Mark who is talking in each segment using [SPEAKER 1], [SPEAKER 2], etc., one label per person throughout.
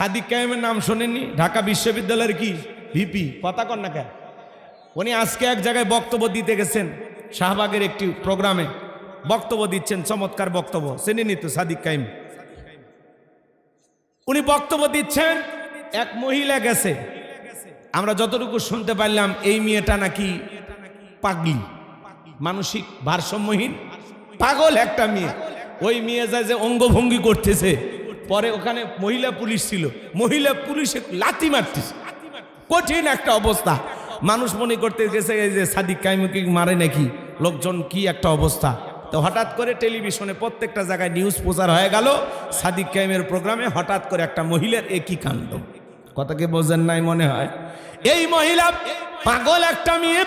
[SPEAKER 1] সাদিক কায়েমের নাম শোনেননি? ঢাকা বিশ্ববিদ্যালয়ের কি ভিপি, কথা কন না কেন? উনি আজকে এক জায়গায় বক্তব্য দিতে গেছেন, শাহবাগের একটি প্রোগ্রামে বক্তব্য দিচ্ছেন, চমৎকার বক্তব্য, চেনেনি তো সাদিক কায়েম? উনি বক্তব্য দিচ্ছেন, এক মহিলা গেছে, আমরা যতটুকু শুনতে পারলাম এই মেয়েটা নাকি পাগলি, মানসিক ভারসাম্যহীন পাগল একটা মেয়ে। ওই মেয়ে যায় যে অঙ্গভঙ্গি করতেছে, পরে ওখানে মহিলা পুলিশ ছিল, মহিলা পুলিশে লাথি মারতেছে, কঠিন একটা অবস্থা। মানুষ মনে করতে গেছে যে সাদিক কায়েমকে মারে নাকি, লোকজন কি একটা অবস্থা। তো হঠাৎ করে টেলিভিশনে প্রত্যেকটা জায়গায় নিউজ প্রচার হয়ে গেল, সাদিক কায়েমের প্রোগ্রামে হঠাৎ করে একটা মহিলার একই কাণ্ড। কথাকে বোঝেন নাই মনে হয়? এই মহিলা পাগল একটা মেয়ে,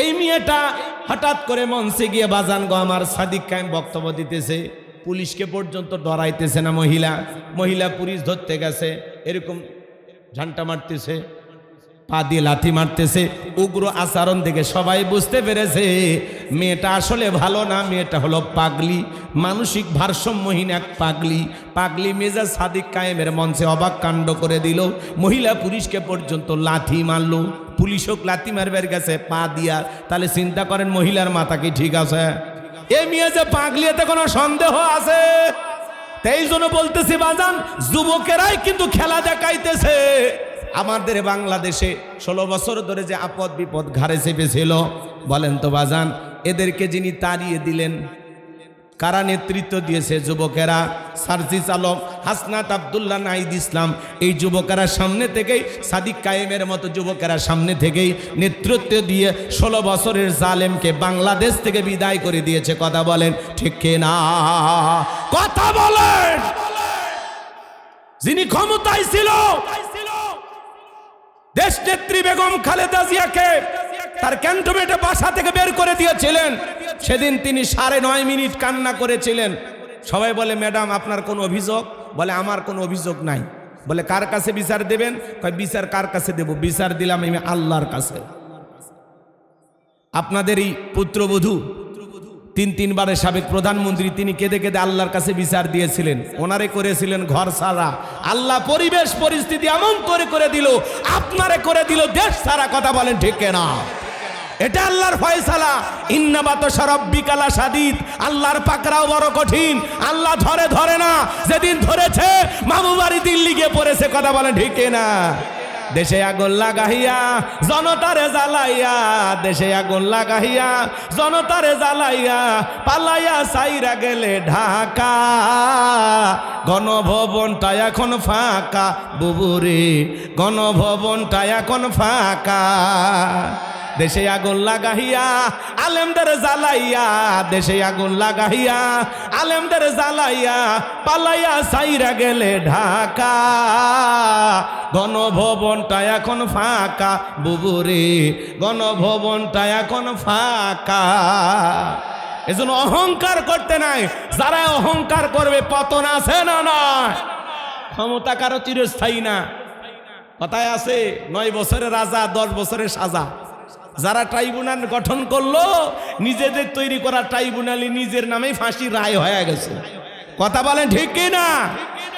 [SPEAKER 1] এই মেয়েটা হঠাৎ করে মঞ্চে গিয়ে বাজান গো আমার সাদিক কায়েম বক্তব্য দিতেছে, পুলিশকে পর্যন্ত ডরাইতেছে না মহিলা পুলিশ ধরতে গেছে, এরকম ঝান্টা মারতেছে, পা দিয়ে লাথি মারতেছে, উগ্র আচরণ দেখে সবাই বুঝতে পেরেছে মেয়েটা আসলে ভালো না, মেয়েটা হলো পাগলি, মানসিক ভারসাম্যহীন এক পাগলি মেজাজ সাদিক কায়েমের মঞ্চে অবাক কাণ্ড করে দিল, মহিলা পুলিশকে পর্যন্ত লাথি মারলো, পুলিশও লাথি মারবার গেছে পা দিয়া। তাহলে চিন্তা করেন মহিলার মাথা কি ঠিক আছে? এই মেয়ে যে পাগলি এতে কোনো সন্দেহ আছে? এই জন্য বলতেছি বাজান, যুবকেরাই কিন্তু খেলা দেখাইতেছে। আমাদের বাংলাদেশে 16 বছর ধরে যে আপদ বিপদ ঘাড়ে চেপেছিল, বলেন তো বাজান, এদেরকে যিনি তাড়িয়ে দিলেন, কারা নেতৃত্ব দিয়েছে? যুবকেরা। সার্জিস আলম, হাসনাত আব্দুল্লাহ, নাহিদ ইসলাম, এই যুবকেরা সামনে থেকেই, সাদিক কায়েমের মতো যুবকেরা সামনে থেকেই নেতৃত্ব দিয়ে 16 বছরের জালেমকে বাংলাদেশ থেকে বিদায় করে দিয়েছে। কথা বলেন ঠিক কিনা? কথা বলেন। যিনি ক্ষমতায় ছিল, দেশ নেত্রী বেগম খালেদা জিয়াকে তার ক্যান্টনমেন্টে বাসা থেকে বের করে দিয়েছিলেন, সেদিন তিনি 9.5 মিনিট কান্না করেছিলেন। সবাই বলে ম্যাডাম আপনার কোন অভিযোগ? বলে আমার কোনো অভিযোগ নাই। বলে কার কাছে বিচার দেবেন? কয় বিচার কার কাছে দেব? বিচার দিলাম আমি আল্লাহর কাছে। আপনাদের এই পুত্রবধূ 3বারের সাবেক প্রধানমন্ত্রী, তিনি কেঁদে কেঁদে আল্লাহর কাছে বিচার দিয়েছিলেন, ওনারে করেছিলেন ঘর ছাড়া। আল্লাহ পরিবেশ পরিস্থিতি এমন করে দিল, আপনারে করে দিল দেশ ছাড়া। কথা বলেন ঠিক না? এটা আল্লাহর ফয়সালা। ইন্নামা তাশরাব্বিকা লাশাদীদ, আল্লাহর পাকড়াও বড় কঠিন, আল্লাহ ধরে না। যেদিন ধরেছে মামুবাড়ি দিল্লি গিয়ে পড়েছে। কথা বলেন ঠিক না? দেশে আগুন লাগাইয়া জনতারে জ্বালাইয়া, দেশে আগুন লাগাইয়া জনতারে জ্বালাইয়া, পালাইয়া সাইরা গেলে ঢাকা, গণভবনটা এখন ফাঁকা বুবুরে, গণভবনটা এখন ফাঁকা। দেশে আগুন লাগাইয়া আলেমদের জ্বালাইয়া, দেশে আগুন লাগাইয়া আলেমদের জ্বালাইয়া, পালাইয়া সাইরা গেলে ঢাকা, গণভবনটা এখন ফাঁকা বুবুরে, গণভবনটা এখন ফাঁকা। এজন্য অহংকার করতে নাই। যারা অহংকার করবে পতন আছে না নয়? ক্ষমতা কারো চিরস্থায়ী না। কথায় আছে 9 বছরের রাজা 10 বছরের সাজা। যারা ট্রাইব্যুনাল গঠন করলো, নিজেদের তৈরি করা ট্রাইব্যুনালে নিজের নামেই ফাঁসির রায় হয়ে গেছে। কথা বলেন ঠিক কি না?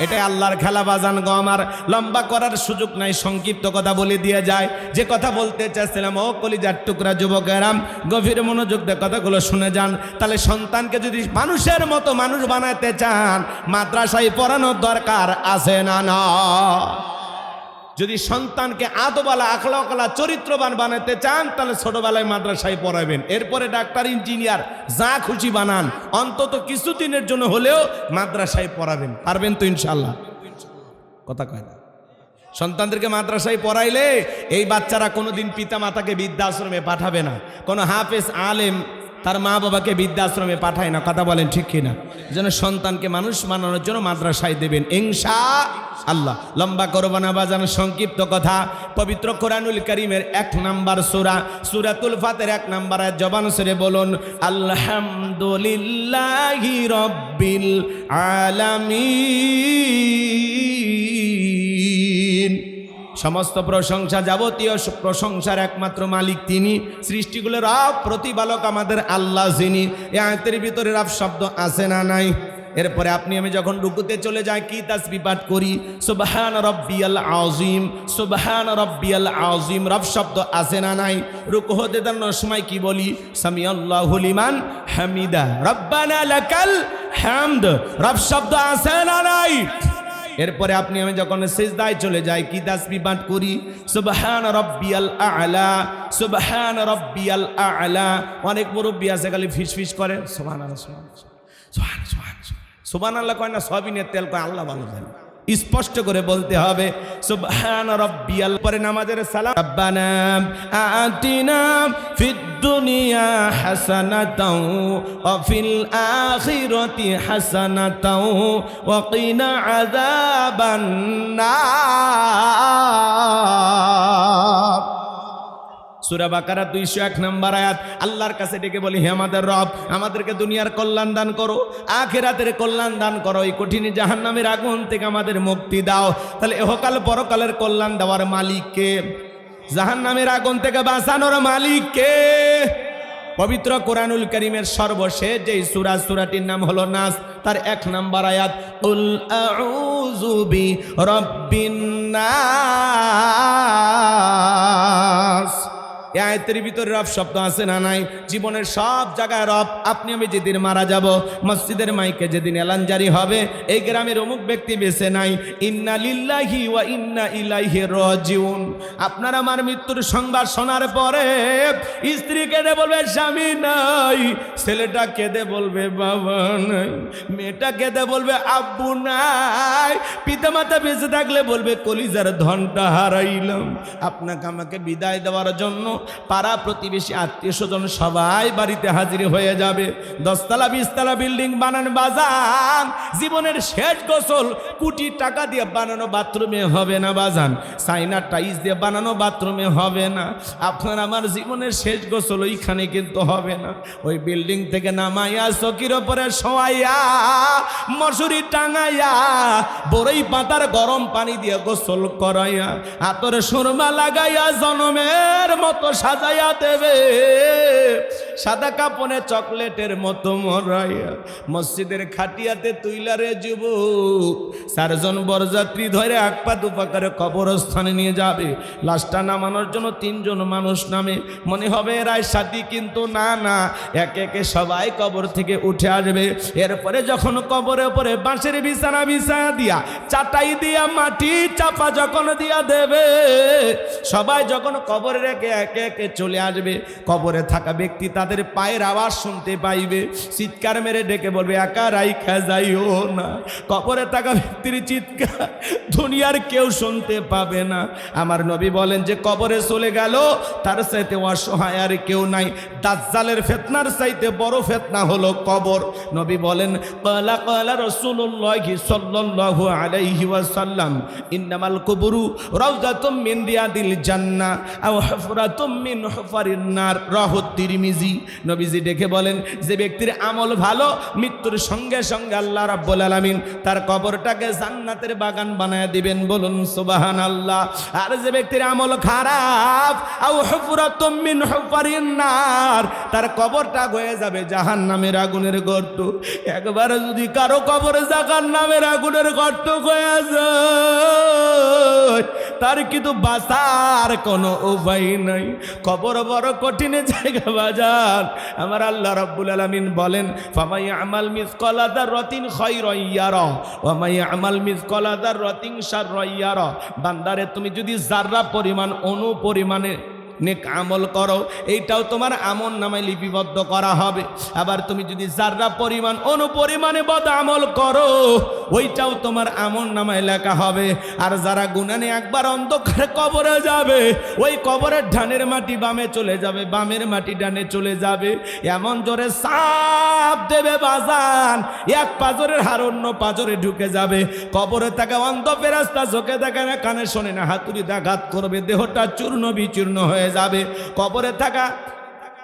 [SPEAKER 1] এটা আল্লাহর খেলা বাজান গো আমার। লম্বা করার সুযোগ নাই, সংক্ষিপ্ত কথা বলে দিয়ে যায়। যে কথা বলতে চাচ্ছিলাম, ও কলিজার টুকরা যুবকেরাম, গভীর মনোযোগ দিয়ে কথাগুলো শুনে যান। তাহলে সন্তানকে যদি মানুষের মতো মানুষ বানাতে চান, মাদ্রাসায় পড়ানোর দরকার আছে না? না। যদি সন্তানকে আদবালা, আখলাকালা, চরিত্রবান বানাতে চান, তাহলে ছোটবেলায় মাদ্রাসায় পড়াবেন। এরপরে ডাক্তার, ইঞ্জিনিয়ার, যা খুশি বানান, অন্তত কিছুদিনের জন্য হলেও মাদ্রাসায় পড়াবেন। পারবেন তো ইনশাল্লাহ? কথা কয় না। সন্তানদেরকে মাদ্রাসায় পড়াইলে এই বাচ্চারা কোনোদিন পিতা মাতাকে বৃদ্ধাশ্রমে পাঠাবে না। কোনো হাফেজ আলেম তার মা বাবাকে বৃদ্ধাশ্রমে পাঠায় না। কথা বলেন ঠিক কিনা? যেন সন্তানকে মানুষ বানানোর জন্য মাদ্রাসায় দেবেন ইনশাআল্লাহ। লম্বা করব না বাজানো, সংক্ষিপ্ত কথা। পবিত্র কোরআনুল কারীমের 1 নম্বর সূরা, সূরাতুল ফাতির 1 নম্বর আয়াত জবান ছেড়ে বলুন, আলহামদুলিল্লাহি রাব্বিল আলামিন। সমস্ত প্রশংসা, যাবতীয় প্রশংসার একমাত্র মালিক তিনি। সৃষ্টিগুলোর রব, প্রতিপালক আমাদের আল্লাহ যিনি। এই আয়াতের ভিতরে রব শব্দ আছে না নাই? এরপরে আপনি আমি যখন রুকুতে চলে যাই কি তাসবিহ পাঠ করি? সুবহান রাব্বিয়াল আযীম, সুবহান রাব্বিয়াল আযীম। রব শব্দ আছে না নাই? রুকু হতে দাঁড়ানোর সময় কি বলি? সামিআল্লাহু লিমান হামিদা, রব্বানা লাকাল হামদ। রব শব্দ আছে না নাই? এরপরে আপনি আমি যখন সিজদায় চলে যাই কি তাসবিহ পাঠ করি? সুবহান রাব্বিয়াল আ'লা, সুবহান রাব্বিয়াল আ'লা। অনেক মুরব্বি আছে খালি ফিসফিস করে সুবহানাল্লাহ সুবহানাল্লাহ সুবহানাল্লাহ কয় না, সয়াবিনের তেল কয়, আল্লাহ ভালো জানে। স্পষ্ট করে বলতে হবে সুবহান রাব্বিয়াল। পরে নামাজের সালাম, রব্বানা আতিনা ফিদ দুনিয়া হাসানাতাও ওয়া ফিল আখিরাতি হাসানাতাও ওয়া কিনা আযাবান নার। সূরা বাকারা 201 নম্বর আয়াত। আল্লাহর কাছে ডেকে বলি, হে আমাদের রব, আমাদেরকে দুনিয়ার কল্যাণ দান করো, আখিরাতের কল্যাণ দান করো, এই কঠিন জাহান্নামের আগুন থেকে আমাদের মুক্তি দাও। তাহলে ইহকাল পরকালের কল্যাণ দেওয়ার মালিক কে? জাহান্নামের আগুন থেকে বাঁচানোর মালিক কে? পবিত্র কোরআনুল কারীমের সর্বশেষ যেই সূরা, সূরাটির নাম হলো নাস, তার 1 নম্বর আয়াত, কুল আউযু বিরাব্বিন নাস। এই আয়াতের ভিতরে রব শব্দ আছে না নাই? জীবনের সব জায়গায় রব। আপনি আমি যেদিন মারা যাব, মসজিদের মাইকে যেদিন এলান জারি হবে, এই গ্রামের অমুক ব্যক্তি বেঁচে নাই, ইন্না লিল্লাহি ওয়া ইন্না ইলাইহি রাজিউন। আপনার আমার মৃত্যুর সংবাদ শোনার পরে স্ত্রী কেঁদে বলবে স্বামী নাই, ছেলেটা কেঁদে বলবে বাবা নাই, মেয়েটা কেঁদে বলবে আব্বু নাই, পিতামাতা বেঁচে থাকলে বলবে কলিজার ধনটা হারাইলাম। আপনাকে আমাকে বিদায় দেওয়ার জন্য পাড়া প্রতিবেশী আত্মীয় স্বজন সবাই বাড়িতে হাজির হয়ে যাবে। 10 তলা 20 তলা বিল্ডিং বানান বাজান, জীবনের শেষ গোসল কোটি টাকা দিয়ে বানানো বাথরুমে হবে না বাজান, চাইনা টাইলস দিয়ে বানানো বাথরুমে হবে না। আপনার আমার জীবনের শেষ গোসল ওইখানে কিন্তু হবে না। ওই বিল্ডিং থেকে নামাইয়া চকির ওপরে শোয়াইয়া মশুরি টাঙাইয়া বড়ই পাতার গরম পানি দিয়ে গোসল করাইয়া আতরে সুরমা লাগাইয়া জনমের মতো সাজাইয়া দেবে, সাদা কাপনে চকলেটের মতো মরাইয়া মসজিদের খাটিয়াতে তুইলারে যুবক 4 জন বরযাত্রী ধরে আকপা দুপাকারে কবরস্থানে নিয়ে যাবে। লাশটা নামানোর জন্য 3 জন মানুষ নামে, মনে হবে এরাই সাথী, কিন্তু না না, একে একে সবাই কবর থেকে উঠে আসবে। এরপরে যখন কবরের উপরে বাঁশের বিছানা বিছানা দিয়া, চাটাই দিয়া, মাটি চাপা যখন দিয়া দেবে, সবাই যখন কবরে রেখে একে একে চলে আসবে, কবরে থাকা ব্যক্তি তাদের পায়ের আওয়াজ শুনতে পাইবে, চিৎকার মেরে ডেকে বলবে একা রাইখা যাইও না। কবরে থাকা ব্যক্তির চিৎকার দুনিয়ার কেউ শুনতে পাবে না। আমার নবী বলেন যে কবরে চলে গেল তার চাইতে অসহায় আর কেউ নাই। দাজ্জালের ফিতনার চাইতে বড় ফিতনা হলো কবর। নবী বলেন ক্বালা ক্বালা রাসূলুল্লাহ সাল্লাল্লাহু আলাইহি ওয়াসাল্লাম ইন্নামাল কুবুরু রাউযাতুম মিন রিয়াদিল জান্নাহ আও হুফরাতুম মিন হুফারিন নার। রাহু তিরমিজি। নবীজি দেখে বলেন যে ব্যক্তির আমল ভালো, মৃত্যুর সঙ্গে সঙ্গে আল্লাহ রাব্বুল আলামিন তার কবরটাকে জান্নাতের বাগান বানায় দিবেন, বলুন সুবহানাল্লাহ। আর যে ব্যক্তির আমল খারাপ, আও হুফরাতুম মিন হুফারিন নার, তার কবরটা হয়ে যাবে জাহান্নামের আগুনের গর্ত। একবার যদি কারো কবরে জাহান্নামের আগুনের গর্ত হয়ে যায়, তার কিন্তু বাঁচার কোনো উপায় নাই। কবর বড় কঠিন জায়গা বাজার। আমার আল্লাহ রাব্বুল আলামিন বলেন ফামাই আমাল মিসকালা যাররাতিন খায়রান ইয়ারা ওয়া মাই আমাল মিসকালা যাররাতিন শাররান ইয়ারা। বান্দারে তুমি যদি যাররা পরিমাণ অণু পরিমাণে নেক আমল করো, এইটাও তোমার আমল নামায় লিপিবদ্ধ করা হবে। আবার তুমি যদি যাররা পরিমাণ অনুপরিমাণে বদ আমল করো, ওইটাও তোমার আমল নামায় লেখা হবে। আর যারা গুনানে একবার অন্ধকারে কবরে যাবে, ওই কবরের ডানের মাটি বামে চলে যাবে, বামের মাটি ডানে চলে যাবে। এমন জোরে সাপ দেবে বাজান, এক পাজরের হার অন্য পাজরে ঢুকে যাবে। কবরে থাকা অন্ধ ফেরেশতা চোখে দেখে না, কানে শোনে না, হাতুড়ি আঘাত করবে, দেহটা চূর্ণ বিচূর্ণ হয়ে যাবে। কবরে থাকা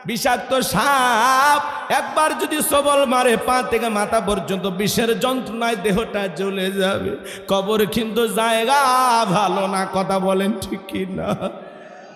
[SPEAKER 1] বিষাক্ত সাপ একবার যদি সবল মারে, পা থেকে মাথা পর্যন্ত বিষের যন্ত্রণায় দেহটা জ্বলে যাবে। কবর কিন্তু জায়গা ভালো না, কথা বলেন ঠিক কি না?